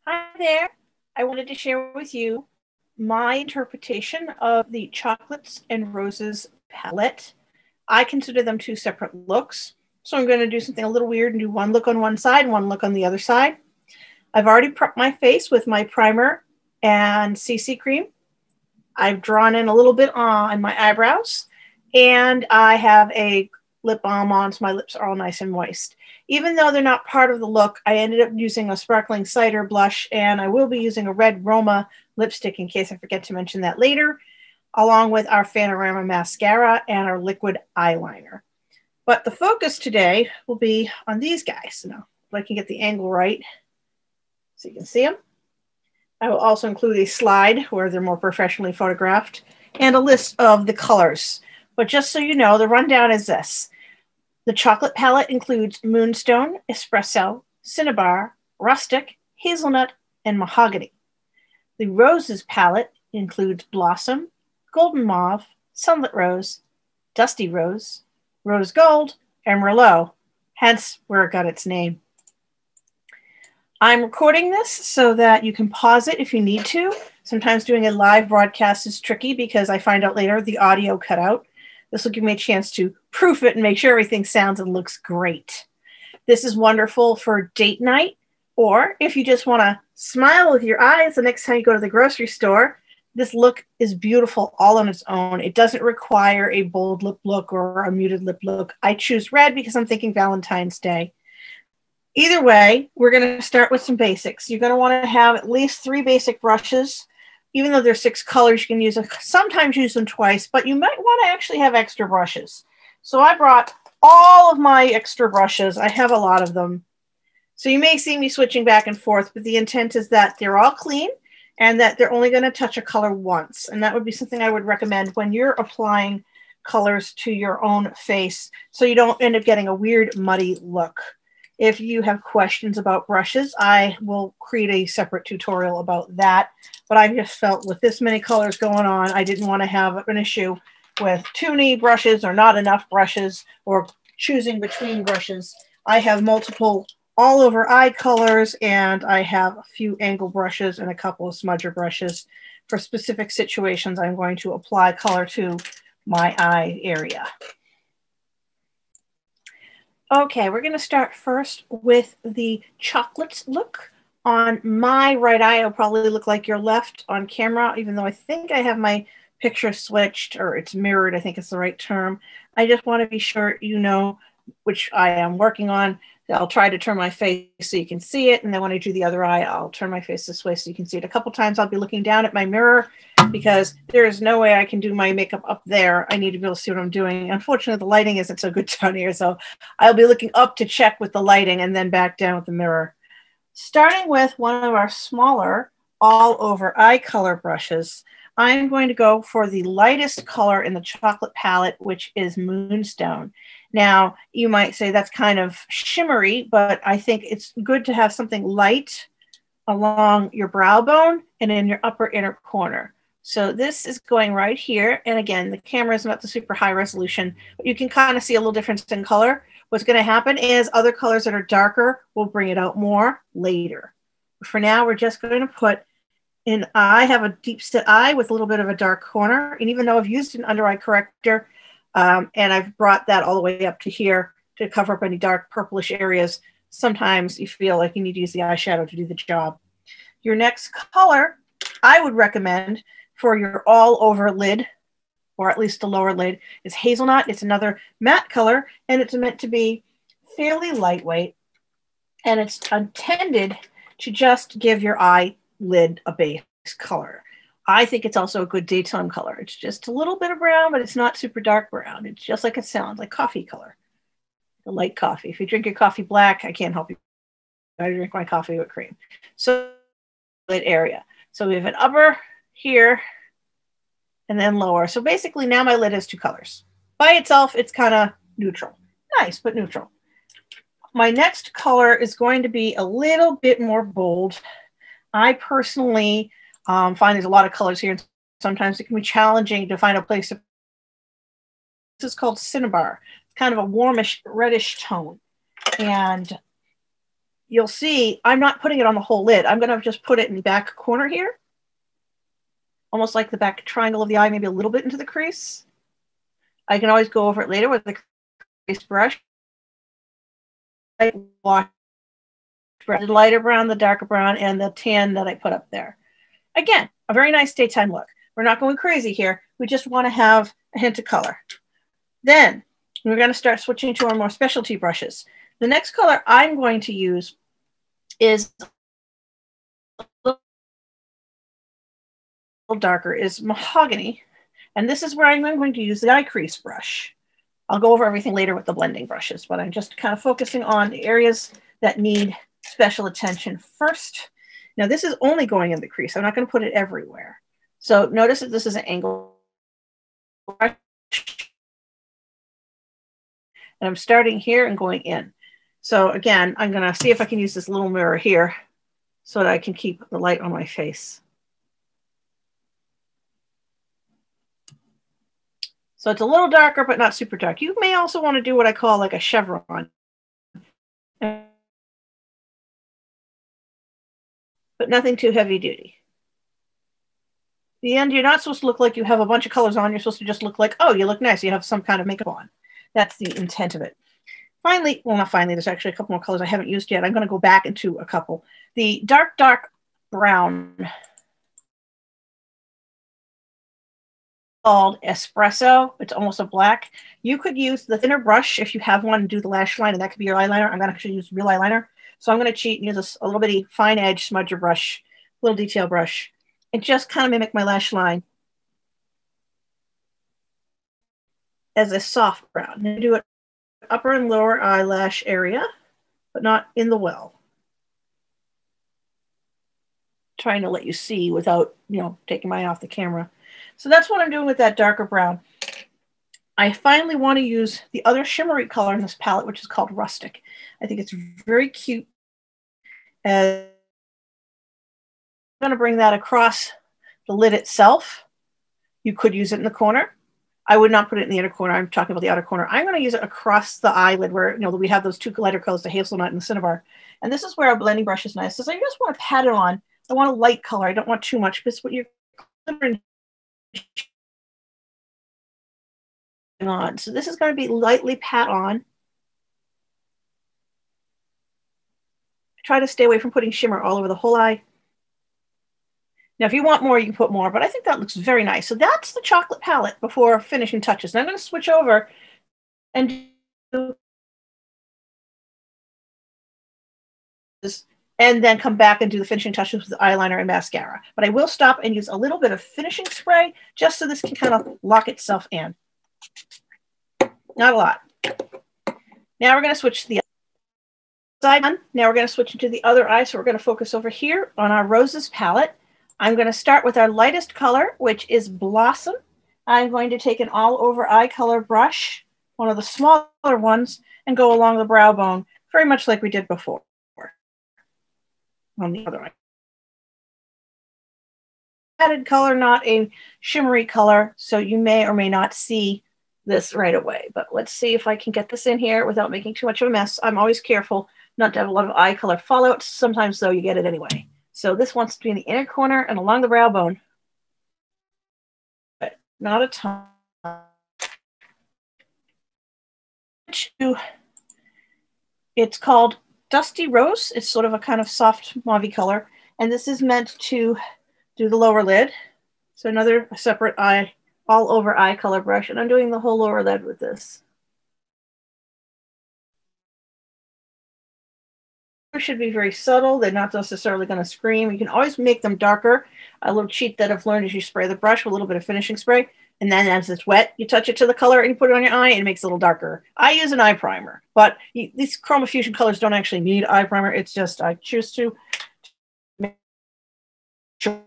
Hi there. I wanted to share with you my interpretation of the Chocolates and Roses palette. I consider them two separate looks. So I'm going to do something a little weird and do one look on one side and one look on the other side. I've already prepped my face with my primer and CC cream. I've drawn in a little bit on my eyebrows, and I have a lip balm on so my lips are all nice and moist. Even though they're not part of the look, I ended up using a sparkling cider blush, and I will be using a red Roma lipstick in case I forget to mention that later, along with our Fanorama mascara and our liquid eyeliner. But the focus today will be on these guys. Now, if I can get the angle right so you can see them. I will also include a slide where they're more professionally photographed and a list of the colors. But just so you know, the rundown is this. The chocolate palette includes Moonstone, Espresso, Cinnabar, Rustic, Hazelnut, and Mahogany. The Roses palette includes Blossom, Golden Mauve, Sunlit Rose, Dusty Rose, Rose Gold, and Merlot, hence where it got its name. I'm recording this so that you can pause it if you need to. Sometimes doing a live broadcast is tricky because I find out later the audio cut out. This will give me a chance to proof it and make sure everything sounds and looks great. This is wonderful for date night, or if you just want to smile with your eyes the next time you go to the grocery store. This look is beautiful all on its own. It doesn't require a bold lip look or a muted lip look. I choose red because I'm thinking Valentine's Day. Either way, we're going to start with some basics. You're going to want to have at least 3 basic brushes. Even though there's 6 colors, you can use them, sometimes use them twice, but you might want to actually have extra brushes. So I brought all of my extra brushes. I have a lot of them. So you may see me switching back and forth, but the intent is that they're all clean and that they're only going to touch a color once. And that would be something I would recommend when you're applying colors to your own face so you don't end up getting a weird muddy look. If you have questions about brushes, I will create a separate tutorial about that. But I just felt with this many colors going on, I didn't want to have an issue with too many brushes or not enough brushes or choosing between brushes. I have multiple all over eye colors, and I have a few angle brushes and a couple of smudger brushes. For specific situations, I'm going to apply color to my eye area. Okay, we're going to start first with the chocolates look. On my right eye, it'll probably look like your left on camera, even though I think I have my picture switched, or it's mirrored, I think is the right term. I just want to be sure you know which eye I'm working on. I'll try to turn my face so you can see it, and then when I do the other eye, I'll turn my face this way so you can see it. A couple times I'll be looking down at my mirror because there is no way I can do my makeup up there. I need to be able to see what I'm doing. Unfortunately, the lighting isn't so good down here, so I'll be looking up to check with the lighting and then back down with the mirror. Starting with one of our smaller all over eye color brushes, I'm going to go for the lightest color in the chocolate palette, which is Moonstone. Now, you might say that's kind of shimmery, but I think it's good to have something light along your brow bone and in your upper inner corner. So this is going right here. And again, the camera is not the super high resolution, but you can kind of see a little difference in color. What's going to happen is other colors that are darker will bring it out more later. But for now, we're just going to put in, I have a deep set eye with a little bit of a dark corner. And even though I've used an under eye corrector, and I've brought that all the way up to here to cover up any dark purplish areas, sometimes you feel like you need to use the eyeshadow to do the job. Your next color, I would recommend for your all over lid, or at least the lower lid, is Hazelnut. It's another matte color, and it's meant to be fairly lightweight, and it's intended to just give your eyelid a base color. I think it's also a good daytime color. It's just a little bit of brown, but it's not super dark brown. It's just like it sounds, like coffee color, a light coffee. If you drink your coffee black, I can't help you. I drink my coffee with cream. So lid area. So we have an upper here and then lower. So basically now my lid has 2 colors. By itself, it's kind of neutral. Nice, but neutral. My next color is going to be a little bit more bold. I personally find there's a lot of colors here, and sometimes it can be challenging to find a place to. This is called Cinnabar. It's kind of a warmish reddish tone. And you'll see I'm not putting it on the whole lid. I'm going to just put it in the back corner here, almost like the back triangle of the eye, maybe a little bit into the crease. I can always go over it later with the crease brush. Wash the lighter brown, the darker brown, and the tan that I put up there. Again, a very nice daytime look. We're not going crazy here. We just want to have a hint of color. Then we're going to start switching to our more specialty brushes. The next color I'm going to use is a little darker, is mahogany. And this is where I'm going to use the eye crease brush. I'll go over everything later with the blending brushes, but I'm just kind of focusing on the areas that need special attention first. Now this is only going in the crease. I'm not going to put it everywhere. So notice that this is an angle brush. And I'm starting here and going in. So again, I'm going to see if I can use this little mirror here so that I can keep the light on my face. So it's a little darker, but not super dark. You may also want to do what I call like a chevron, but nothing too heavy duty. In the end, you're not supposed to look like you have a bunch of colors on. You're supposed to just look like, oh, you look nice. You have some kind of makeup on. That's the intent of it. Finally, well, not finally, there's actually a couple more colors I haven't used yet. I'm going to go back into a couple. The dark brown called Espresso. It's almost a black. You could use the thinner brush if you have one and do the lash line, and that could be your eyeliner. I'm going to actually use real eyeliner. So I'm going to cheat and use a little bitty fine edge smudger brush, little detail brush, and just kind of mimic my lash line as a soft brown. And do it upper and lower eyelash area, but not in the well. Trying to let you see without, taking my eye off the camera. So that's what I'm doing with that darker brown. I finally want to use the other shimmery color in this palette, which is called Rustic. I think it's very cute. And I'm going to bring that across the lid itself. You could use it in the corner. I would not put it in the inner corner. I'm talking about the outer corner. I'm going to use it across the eyelid where, we have those two lighter colors, the hazelnut and the cinnabar. And this is where our blending brush is nice. So I just want to pat it on. I want a light color. I don't want too much. This is what you're on. So this is going to be lightly pat on. Try to stay away from putting shimmer all over the whole eye. Now, if you want more, you can put more, but I think that looks very nice. So that's the chocolate palette before finishing touches. Now I'm going to switch over and do this, and then come back and do the finishing touches with the eyeliner and mascara. But I will stop and use a little bit of finishing spray just so this can kind of lock itself in. Not a lot. Now we're going to switch to the other side. Now we're going to switch into the other eye. So we're going to focus over here on our Roses palette. I'm going to start with our lightest color, which is Blossom. I'm going to take an all over eye color brush, one of the smaller ones, and go along the brow bone, very much like we did before on the other eye. Added color, not a shimmery color, so you may or may not see this right away. But let's see if I can get this in here without making too much of a mess. I'm always careful not to have a lot of eye color fallout. Sometimes, though, you get it anyway. So this wants to be in the inner corner and along the brow bone, but not a ton. It's called Dusty Rose. It's sort of a kind of soft mauve color. And this is meant to do the lower lid. So another separate eye, all over eye color brush. And I'm doing the whole lower lid with this. Should be very subtle. They're not necessarily going to scream. You can always make them darker. A little cheat that I've learned is you spray the brush with a little bit of finishing spray, and then as it's wet, you touch it to the color and you put it on your eye and it makes it a little darker. I use an eye primer, but these Chroma Fusion colors don't actually need eye primer. It's just I choose to make sure.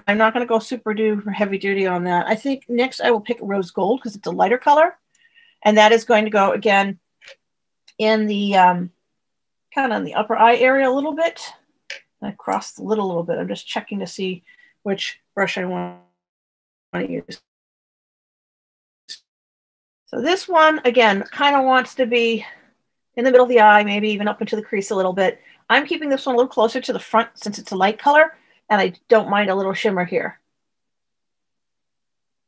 I'm not going to go super heavy duty on that. I think next I will pick Rose Gold because it's a lighter color, and that is going to go again in the kind of in the upper eye area a little bit, and across the lid a little bit. I'm just checking to see which brush I want to use. So this one, again, kind of wants to be in the middle of the eye, maybe even up into the crease a little bit. I'm keeping this one a little closer to the front since it's a light color, and I don't mind a little shimmer here.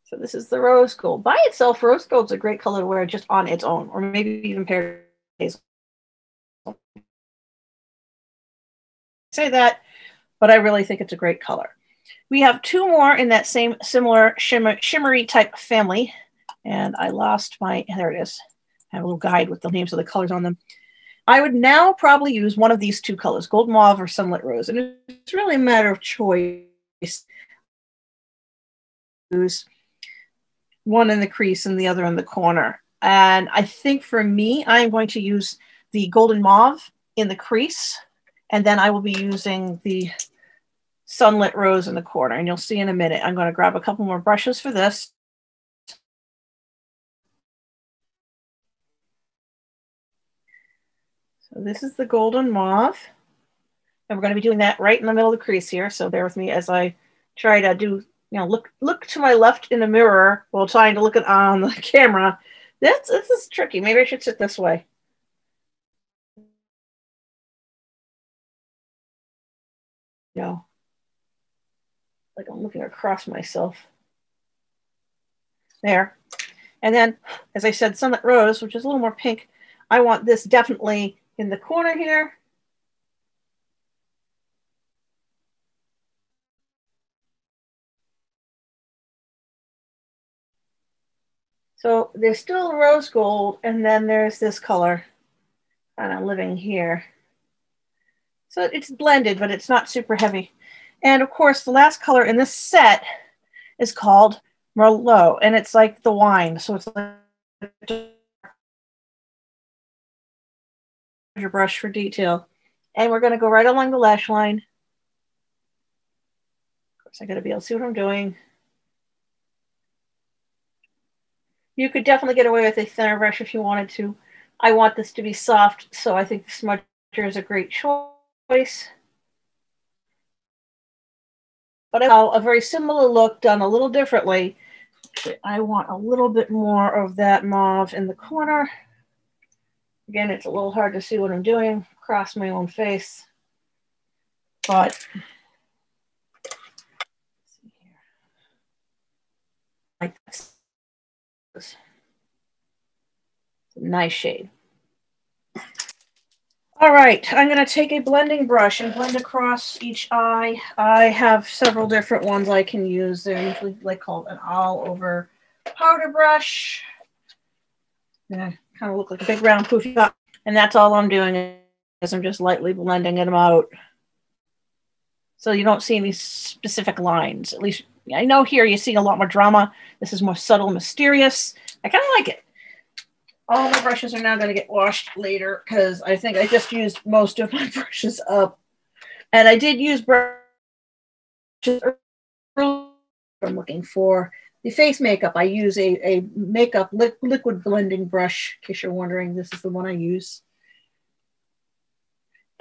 So this is the rose gold. By itself, rose gold's a great color to wear just on its own, or maybe even paired with hazel. Say that, but I really think it's a great color. We have two more in that same similar shimmery type family, and I lost my, there it is. I have a little guide with the names of the colors on them. I would now probably use one of these two colors, gold mauve or sunlit rose, and it's really a matter of choice. Use one in the crease and the other in the corner. And I think for me, I'm going to use the golden mauve in the crease, and then I will be using the sunlit rose in the corner. And you'll see in a minute, I'm going to grab a couple more brushes for this. So this is the golden mauve. And we're going to be doing that right in the middle of the crease here. So bear with me as I try to do, look to my left in the mirror while trying to look at on the camera. This is tricky. Maybe I should sit this way. No. Like I'm looking across myself. There. And then, as I said, sunlit rose, which is a little more pink. I want this definitely in the corner here. So there's still rose gold, and then there's this color kind of living here. So it's blended, but it's not super heavy. And of course, the last color in this set is called Merlot, and it's like the wine. So it's like your brush for detail. And we're going to go right along the lash line. Of course, I got to be able to see what I'm doing. You could definitely get away with a thinner brush if you wanted to. I want this to be soft, so I think the smudger is a great choice. But I have a very similar look done a little differently. I want a little bit more of that mauve in the corner. Again, it's a little hard to see what I'm doing across my own face. But let's see here. Like this. It's a nice shade. All right, I'm going to take a blending brush and blend across each eye. I have several different ones I can use. They're usually like called an all-over powder brush. They kind of look like a big round poofy cup. And that's all I'm doing is I'm just lightly blending them out. So you don't see any specific lines. At least I know here you see a lot more drama. This is more subtle, mysterious. I kind of like it. All my brushes are now going to get washed later because I think I just used most of my brushes up. And I did use brushes I'm looking for. The face makeup, I use a makeup liquid blending brush. In case you're wondering, this is the one I use.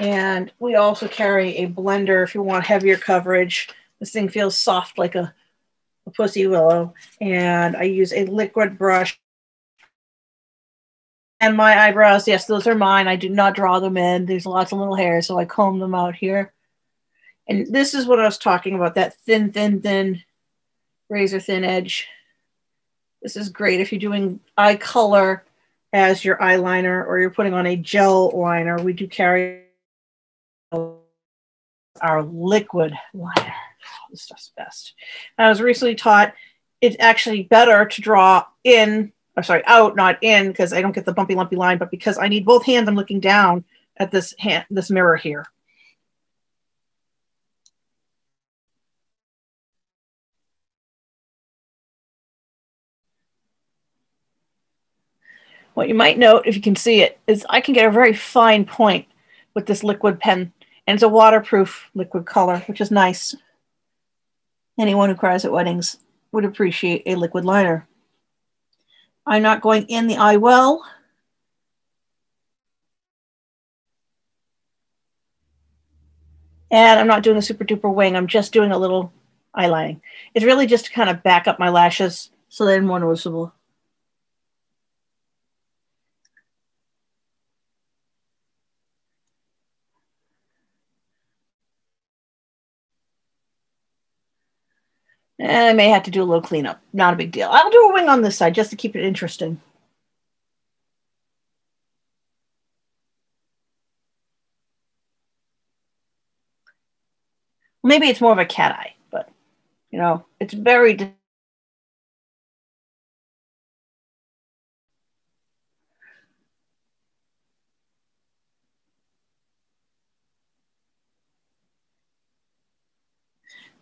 And we also carry a blender if you want heavier coverage. This thing feels soft like a pussy willow. And I use a liquid brush. And my eyebrows, yes, those are mine. I do not draw them in. There's lots of little hairs, so I comb them out here. And this is what I was talking about, that thin, razor thin edge. This is great if you're doing eye color as your eyeliner or you're putting on a gel liner. We do carry our liquid liner. This stuff's best. I was recently taught it's actually better to draw in, I'm sorry, out, not in, because I don't get the bumpy, lumpy line, but because I need both hands, I'm looking down at this mirror here. What you might note, if you can see it, is I can get a very fine point with this liquid pen, and it's a waterproof liquid color, which is nice. Anyone who cries at weddings would appreciate a liquid liner. I'm not going in the eye well. And I'm not doing a super duper wing. I'm just doing a little eyelining. It's really just to kind of back up my lashes so they're more noticeable. And I may have to do a little cleanup. Not a big deal. I'll do a wing on this side just to keep it interesting. Maybe it's more of a cat eye, but, you know, it's very...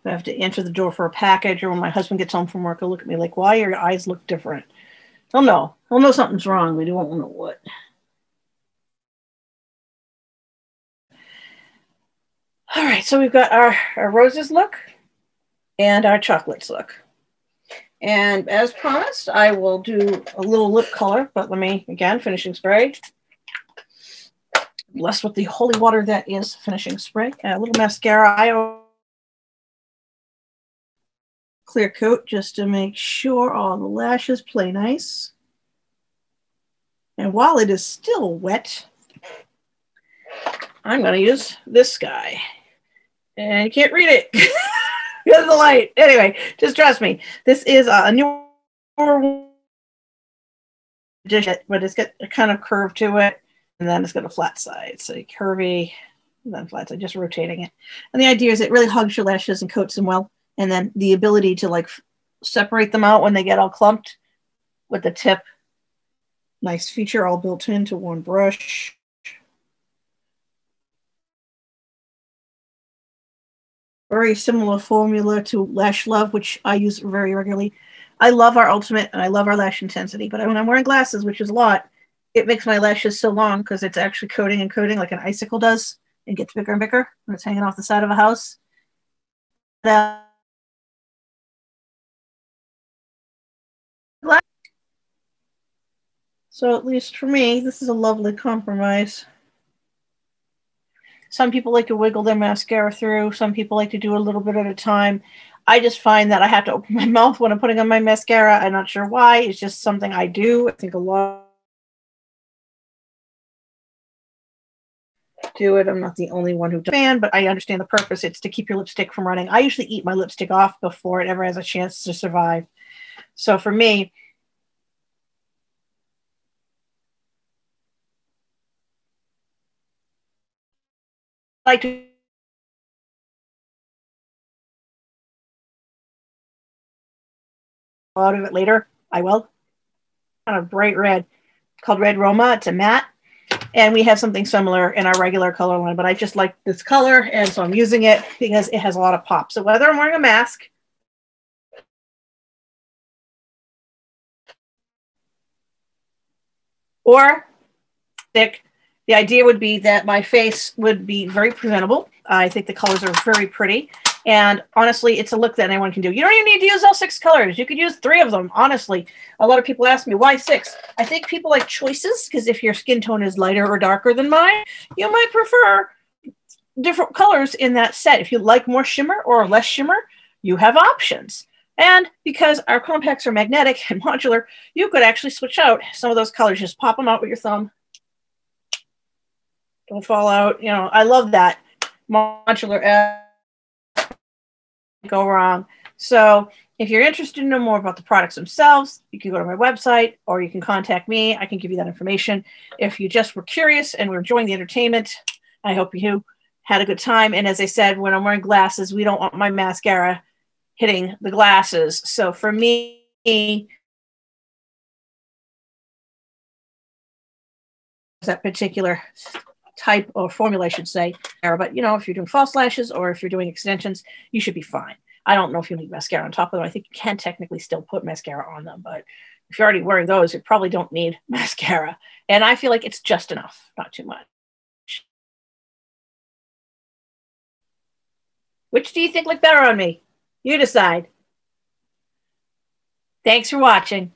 I have to answer the door for a package, or when my husband gets home from work, he'll look at me like, why your eyes look different? He'll know. He'll know something's wrong, but he won't know what. All right, so we've got our roses look and our chocolates look. And as promised, I will do a little lip color, but let me, again, finishing spray. Blessed with the holy water that is finishing spray. A little mascara. I clear coat just to make sure all the lashes play nice. And while it is still wet, I'm going to use this guy. And you can't read it because of the light. Anyway, just trust me. This is a newer dish, but it's got a kind of curve to it. And then it's got a flat side. So curvy, and then flat side, just rotating it. And the idea is it really hugs your lashes and coats them well. And then the ability to like separate them out when they get all clumped with the tip. Nice feature all built into one brush. Very similar formula to Lash Love, which I use very regularly. I love our Ultimate and I love our lash intensity, but when I'm wearing glasses, which is a lot, it makes my lashes so long because it's actually coating and coating like an icicle does and gets bigger and bigger when it's hanging off the side of a house. So at least for me, this is a lovely compromise. Some people like to wiggle their mascara through. Some people like to do a little bit at a time. I just find that I have to open my mouth when I'm putting on my mascara. I'm not sure why. It's just something I do. I think a lot do it. I'm not the only one who does fan, but I understand the purpose. It's to keep your lipstick from running. I usually eat my lipstick off before it ever has a chance to survive. So for me, I like to out of it later. I will. Kind of bright red, called Red Roma. It's a matte. And we have something similar in our regular color line, but I just like this color, and so I'm using it because it has a lot of pop. So whether I'm wearing a mask or thick, the idea would be that my face would be very presentable. I think the colors are very pretty. And honestly, it's a look that anyone can do. You don't even need to use all 6 colors. You could use 3 of them, honestly. A lot of people ask me, why 6? I think people like choices, because if your skin tone is lighter or darker than mine, you might prefer different colors in that set. If you like more shimmer or less shimmer, you have options. And because our compacts are magnetic and modular, you could actually switch out some of those colors. Just pop them out with your thumb. Don't fall out. You know, I love that modular. Go wrong. So if you're interested to know more about the products themselves, you can go to my website or you can contact me. I can give you that information. If you just were curious and were enjoying the entertainment, I hope you had a good time. And as I said, when I'm wearing glasses, we don't want my mascara hitting the glasses. So for me, that particular type or formula, I should say. But, you know, if you're doing false lashes or if you're doing extensions, you should be fine. I don't know if you need mascara on top of them. I think you can technically still put mascara on them, but if you're already wearing those, you probably don't need mascara. And I feel like it's just enough, not too much. Which do you think looked better on me? You decide. Thanks for watching.